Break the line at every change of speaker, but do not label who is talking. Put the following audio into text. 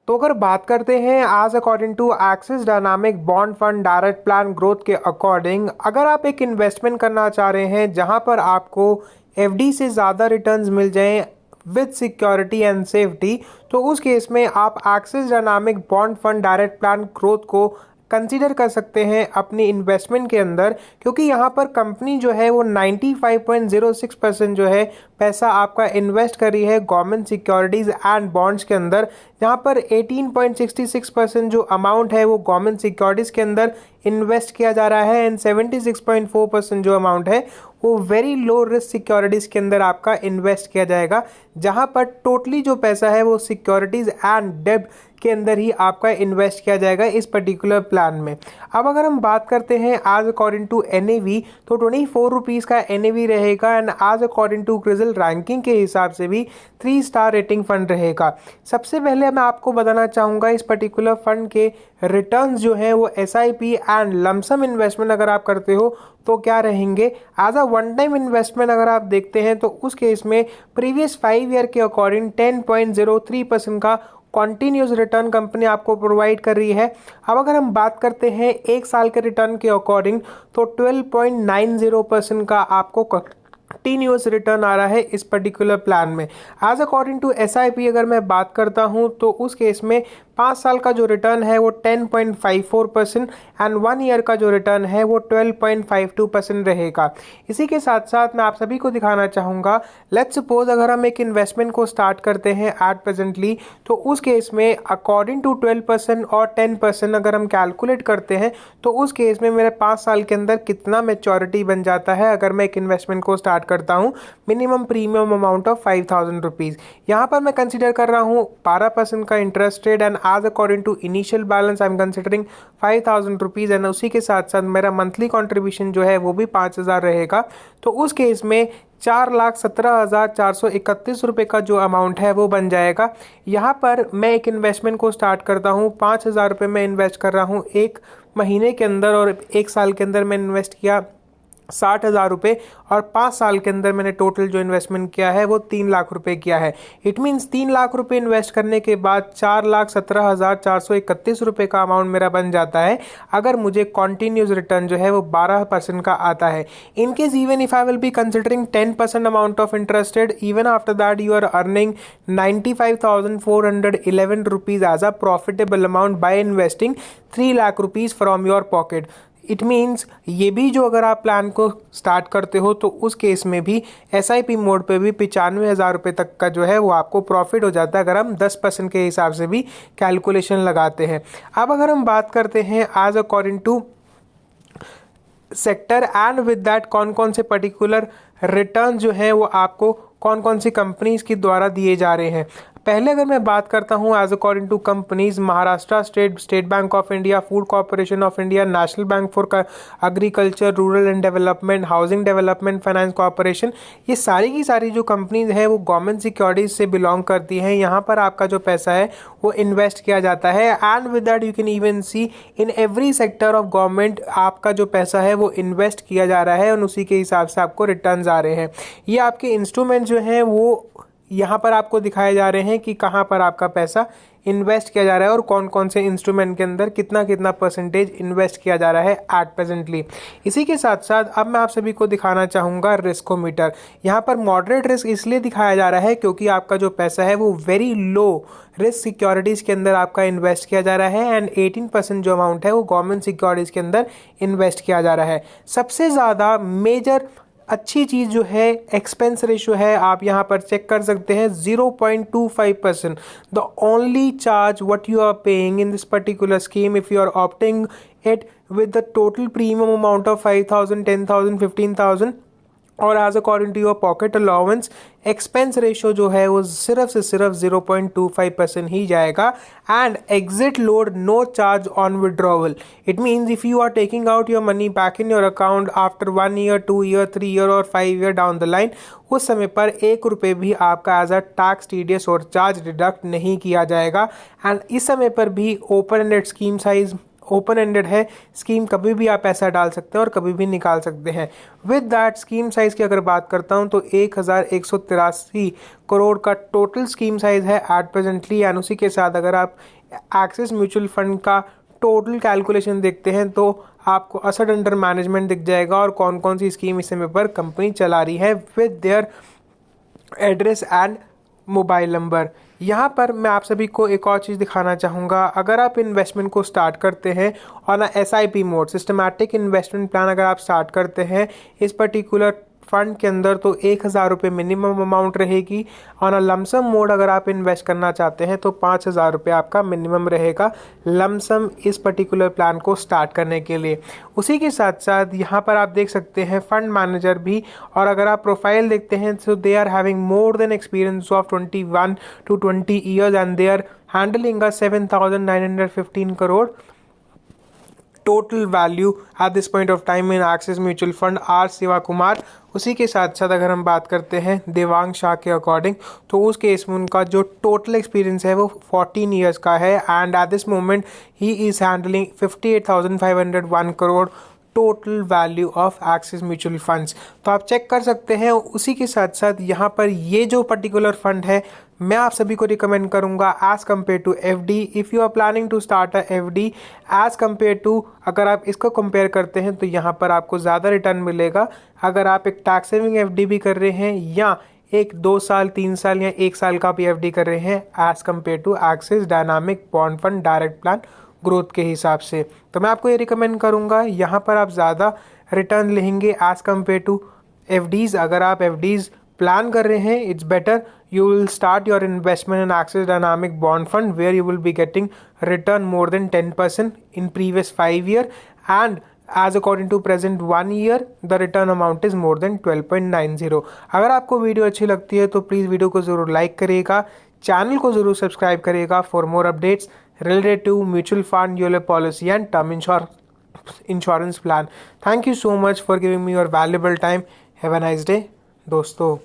तो अगर बात करते हैं आज according to Axis dynamic bond fund direct plan growth के अकॉर्डिंग, अगर आप एक इन्वेस्टमेंट करना चाह रहे हैं जहां पर आपको एफडी से ज़्यादा रिटर्न्स मिल जाएं विद सिक्योरिटी एंड सेफ्टी, तो उस केस में आप axis dynamic bond fund direct plan growth को कंसीडर कर सकते हैं अपनी इन्वेस्टमेंट के अंदर, क्योंकि यहाँ पर कंपनी जो है वो 95.06% जो है पैसा आपका इन्वेस्ट कर रही है गवर्नमेंट सिक्योरिटीज़ एंड बॉन्ड्स के अंदर, जहाँ पर 18.66% जो अमाउंट है वो गवर्नमेंट सिक्योरिटीज़ के अंदर इन्वेस्ट किया जा रहा है एंड 76.4% जो अमाउंट है वो वेरी लो रिस्क सिक्योरिटीज़ के अंदर आपका इन्वेस्ट किया जाएगा, जहाँ पर टोटली जो पैसा है वो सिक्योरिटीज़ एंड डेब्ट के अंदर ही आपका इन्वेस्ट किया जाएगा इस पर्टिकुलर प्लान में। अब अगर हम बात करते हैं आज अकॉर्डिंग टू एनएवी, तो 24 रुपीज़ का एनएवी रहेगा एंड आज अकॉर्डिंग टू क्रिजल रैंकिंग के हिसाब से भी 3 स्टार रेटिंग फंड रहेगा। सबसे पहले मैं आपको बताना चाहूँगा इस पर्टिकुलर फंड के रिटर्न्स जो हैं वो एसआईपी एंड लमसम इन्वेस्टमेंट अगर आप करते हो तो क्या रहेंगे। As a one time investment अगर आप देखते हैं तो उस केस में प्रीवियस 5 ईयर के अकॉर्डिंग 10.03% का कॉन्टीन्यूस रिटर्न कंपनी आपको प्रोवाइड कर रही है। अब अगर हम बात करते हैं 1 साल के रिटर्न के अकॉर्डिंग, तो 12.90% का आपको कंटिन्यूस रिटर्न आ रहा है इस पर्टिकुलर प्लान में। एज अकॉर्डिंग टू एसआईपी अगर मैं बात करता हूं तो उस केस में 5 साल का जो रिटर्न है वो 10.54% एंड 1 ईयर का जो रिटर्न है वो 12.52% रहेगा। इसी के साथ साथ मैं आप सभी को दिखाना चाहूँगा, लेट्स सपोज अगर हम एक इन्वेस्टमेंट को स्टार्ट करते हैं एट प्रेजेंटली, तो उस केस में अकॉर्डिंग टू 12% और 10% अगर हम कैलकुलेट करते हैं तो उस केस में मेरे 5 साल के अंदर कितना मैच्योरिटी बन जाता है अगर मैं एक इन्वेस्टमेंट को स्टार्ट करता हूँ minimum premium amount of 5,000 rupees. यहाँ पर मैं कंसिडर कर रहा हूँ 12% का इंटरेस्ट रेट एंड आज according to initial balance I am considering 5,000 rupees and उसी के साथ साथ मेरा मंथली कंट्रीब्यूशन जो है वो भी 5,000 रहेगा। तो उस केस में 4,17,431 रुपये का जो अमाउंट है वो बन जाएगा। यहाँ पर मैं एक इन्वेस्टमेंट को स्टार्ट करता हूँ, 5,000 रुपये में इन्वेस्ट कर रहा हूँ एक महीने के अंदर और 1 साल के अंदर मैंने इन्वेस्ट किया 60,000 रुपये और 5 साल के अंदर मैंने टोटल जो इन्वेस्टमेंट किया है वो 3 लाख रुपए किया है। इट मीन्स 3 लाख रुपए इन्वेस्ट करने के बाद 4,17,431 रुपये का अमाउंट मेरा बन जाता है अगर मुझे कॉन्टीन्यूस रिटर्न जो है वो 12% का आता है। In case even if I will be considering 10% amount of interested, even after that you are earning 95,411 rupees as a profitable amount by investing 3 lakh rupees from your pocket. It means ये भी जो अगर आप प्लान को start करते हो तो उस केस में भी एसआईपी मोड पे भी 95,000 रुपये तक का जो है वो आपको प्रॉफिट हो जाता है अगर हम 10% के हिसाब से भी कैलकुलेशन लगाते हैं। अब अगर हम बात करते हैं आज according to sector and with that कौन कौन से पर्टिकुलर रिटर्न जो हैं वो आपको कौन कौन सी कंपनीज के द्वारा दिए जा रहे हैं। पहले अगर मैं बात करता हूं as according to companies, Maharashtra State Bank of India, Food Corporation of India, National Bank for Agriculture, Rural and Development, Housing Development Finance Corporation, ये सारी की सारी जो कंपनीज है वो गवर्नमेंट सिक्योरिटीज से बिलोंग करती हैं। यहाँ पर आपका जो पैसा है वो इन्वेस्ट किया जाता है and with that you can even see in every sector of government आपका जो पैसा है वो इन्वेस्ट किया जा रहा है और उसी के हिसाब से आपको रिटर्न्स आ रहे हैं। ये आपके इंस्ट्रूमेंट जो हैं वो यहाँ पर आपको दिखाए जा रहे हैं कि कहाँ पर आपका पैसा इन्वेस्ट किया जा रहा है और कौन कौन से इंस्ट्रूमेंट के अंदर कितना कितना परसेंटेज इन्वेस्ट किया जा रहा है एट प्रेजेंटली। इसी के साथ साथ अब मैं आप सभी को दिखाना चाहूँगा रिस्कोमीटर। यहाँ पर मॉडरेट रिस्क इसलिए दिखाया जा रहा है क्योंकि आपका जो पैसा है वो वेरी लो रिस्क सिक्योरिटीज़ के अंदर आपका इन्वेस्ट किया जा रहा है एंड 18% जो अमाउंट है वो गवर्नमेंट सिक्योरिटीज़ के अंदर इन्वेस्ट किया जा रहा है। सबसे ज़्यादा मेजर अच्छी चीज़ जो है एक्सपेंस रेशियो है, आप यहाँ पर चेक कर सकते हैं 0.25%। The only charge what you are paying in this particular scheme if you are opting it with the total premium amount of 5,000, 10,000, 15,000 और as according to your pocket allowance, expense ratio जो है वो सिर्फ से सिर्फ 0.25% ही जाएगा and exit load no charge on withdrawal. It means if you are taking out your money back in your account after 1 year, 2 year, 3 year और 5 year down the line, उस समय पर 1 रुपये भी आपका एज अ टैक्स, टीडीएस और charge deduct नहीं किया जाएगा एंड इस समय पर भी open ended scheme size open ended है, स्कीम कभी भी आप पैसा डाल सकते हैं और कभी भी निकाल सकते हैं। विद दैट स्कीम साइज़ की अगर बात करता हूं तो 1,183 करोड़ का टोटल स्कीम साइज़ है एट प्रेजेंटली एंड उसी के साथ अगर आप एक्सिस म्यूचुअल फंड का टोटल कैलकुलेशन देखते हैं तो आपको असेट अंडर मैनेजमेंट दिख जाएगा और कौन कौन सी स्कीम इस समय पर कंपनी चला रही है with their address and mobile number. यहाँ पर मैं आप सभी को एक और चीज़ दिखाना चाहूँगा। अगर आप इन्वेस्टमेंट को स्टार्ट करते हैं on SIP mode, systematic investment plan अगर आप स्टार्ट करते हैं इस पर्टिकुलर फंड के अंदर, तो 1,000 रुपये मिनिमम अमाउंट रहेगी। ऑन लमसम मोड अगर आप इन्वेस्ट करना चाहते हैं तो 5,000 रुपये आपका मिनिमम रहेगा लमसम इस पर्टिकुलर प्लान को स्टार्ट करने के लिए। उसी के साथ साथ यहाँ पर आप देख सकते हैं फंड मैनेजर भी, और अगर आप प्रोफाइल देखते हैं तो they are having more than experience of 21 to 20 years and they are handling a 7,915 crore total value at this point of time in Axis mutual fund R Shiva Kumar. उसी के साथ साथ अगर हम बात करते हैं देवांग शाह के अकॉर्डिंग, तो उस केस में उनका जो टोटल एक्सपीरियंस है वो 14 ईयर्स का है and at this moment he is handling 58,501 crore total value of axis mutual funds. तो आप चेक कर सकते हैं। उसी के साथ साथ यहाँ पर ये जो पर्टिकुलर फंड है मैं आप सभी को रिकमेंड करूँगा as compare to FD। If you are planning to start a FD as compare to, अगर आप इसको कंपेयर करते हैं तो यहाँ पर आपको ज़्यादा रिटर्न मिलेगा। अगर आप एक टैक्स सेविंग FD भी कर रहे हैं या एक 2 साल 3 साल या 1 साल का भी FD कर रहे हैं as compare to Axis dynamic bond fund direct plan growth के हिसाब से, तो मैं आपको ये रिकमेंड करूँगा यहाँ पर आप ज़्यादा रिटर्न लेंगे एज़ कम्पेयर टू FDs। अगर आप FDs प्लान कर रहे हैं it's better you will start your investment in Axis dynamic bond fund where you will be getting return more than 10% in previous 5 year and as according to present 1 year the return amount is more than 12.90। अगर आपको video अच्छी लगती है तो please video को ज़रूर like करिएगा, channel को ज़रूर सब्सक्राइब करिएगा for more updates related to mutual fund, ULIP policy and term insurance plan. Thank you so much for giving me your valuable time. Have a nice day, दोस्तों।